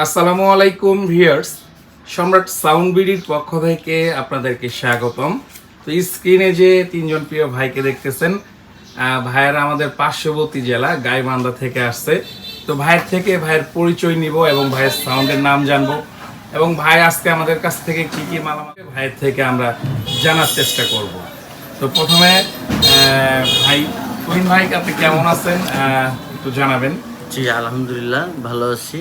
আসসালামু আলাইকুম ভিউয়ার্স, সম্রাট সাউন্ড বিডির পক্ষ থেকে আপনাদেরকে স্বাগতম। তো স্ক্রিনে যে তিনজন প্রিয় ভাইকে দেখতেছেন, ভাইয়েরা আমাদের পার্শ্ববর্তী জেলা গাইবান্ধা থেকে আসছে। তো ভাইয়ের থেকে ভাইয়ের পরিচয় নিব এবং ভাইয়ের সাউন্ডের নাম জানবো এবং ভাই আজকে আমাদের কাছ থেকে কি কি মালামাল ভাইয়ের থেকে আমরা জানার চেষ্টা করব। তো প্রথমে ভাই তুহিন ভাই, আপনি কেমন আছেন একটু জানাবেন। জি আলহামদুলিল্লাহ ভালো আছি।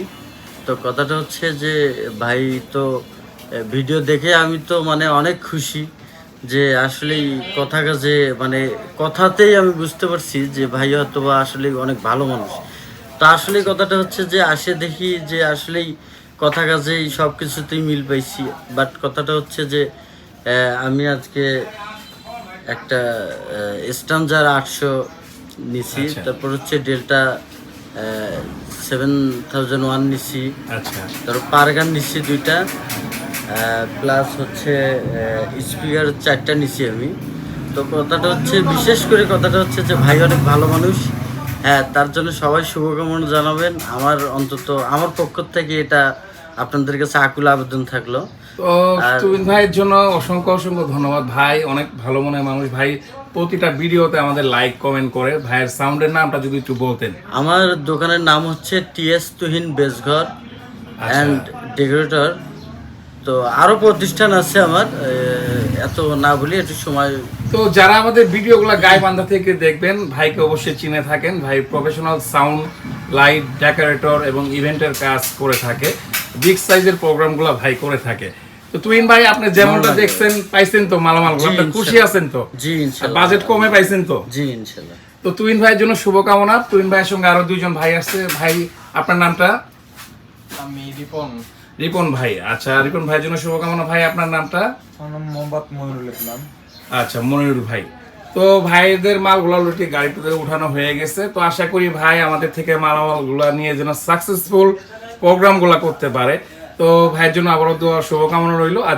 তো কথাটা হচ্ছে যে ভাই তো ভিডিও দেখে আমি তো মানে অনেক খুশি যে আসলেই কথা কাজে মানে কথাতেই আমি বুঝতে পারছি যে ভাই হয়তো বা আসলে অনেক ভালো মানুষ। তো আসলে কথাটা হচ্ছে যে আসে দেখি যে আসলেই কথা কাজেই সব কিছুতেই মিল পাইছি। বাট কথাটা হচ্ছে যে আমি আজকে একটা স্ট্যান্ডার 800 নিছি, আচ্ছা। তারপর হচ্ছে ডেল্টা 7001 নিছি, আচ্ছা তারপর পারগান নিছি দুইটা, প্লাস হচ্ছে স্পিকার 4টা নিছি আমি। তো কথাটা হচ্ছে বিশেষ করে কথাটা হচ্ছে যে ভাই অনেক ভালো মানুষ। হ্যাঁ, তার জন্য সবাই শুভকামনা জানাবেন। আমার অন্তত আমার পক্ষ থেকে এটা আপনাদের কাছে আকুল আবেদন থাকলো। তো তুহিন ভাইয়ের জন্য অসংখ্য অসংখ্য ধন্যবাদ। ভাই অনেক ভালো মনের মানুষ। ভাই প্রতিটা ভিডিওতে আমাদের লাইক কমেন্ট করে। ভাইয়ের সাউন্ডের নামটা যদি একটু বলতেন। আমার দোকানের নাম হচ্ছে টিএস তুহিন বেসঘর অ্যান্ড ডেকোরেটর। তো আরো প্রতিষ্ঠান আছে আমার, এত না বলি একটু সময়। তো যারা আমাদের ভিডিওগুলো গাইবান্ধা থেকে দেখবেন, ভাইকে অবশ্যই চিনে থাকেন। ভাই প্রফেশনাল সাউন্ড, লাইট, ডেকোরেটর এবং ইভেন্টের কাজ করে থাকে। বিগ সাইজের প্রোগ্রামগুলো ভাই করে থাকে। তো তুহিন ভাই, আপনি যেমনটা দেখছেন পাইছেন তো মালামালগুলো, আপনি খুশি আছেন তো? জি ইনশাআল্লাহ। বাজেট কমে পাইছেন তো? জি ইনশাআল্লাহ। তো তুহিন ভাইয়ের জন্য শুভকামনা। তুহিন ভাইয়ের সঙ্গে আরো দুইজন ভাই আসছে। ভাই আপনার নামটা? আমি রিপন। রিপন ভাই। আচ্ছা, রিপন ভাইয়ের জন্য শুভকামনা। ভাই আপনার নামটা? আমার নাম মোহাম্মদ মনিরুল ইসলাম। আচ্ছা, মনিরুল ভাই। তো ভাইদের মালগুলো অলরেডি গাড়িতে উঠানো হয়ে গেছে। তো আশা করি ভাই আমাদের থেকে মালামালগুলো নিয়ে যেন সাকসেসফুল প্রোগ্রামগুলো করতে পারে। তো ভাইয়ের জন্য আবারও শুভকামনা রইল। আর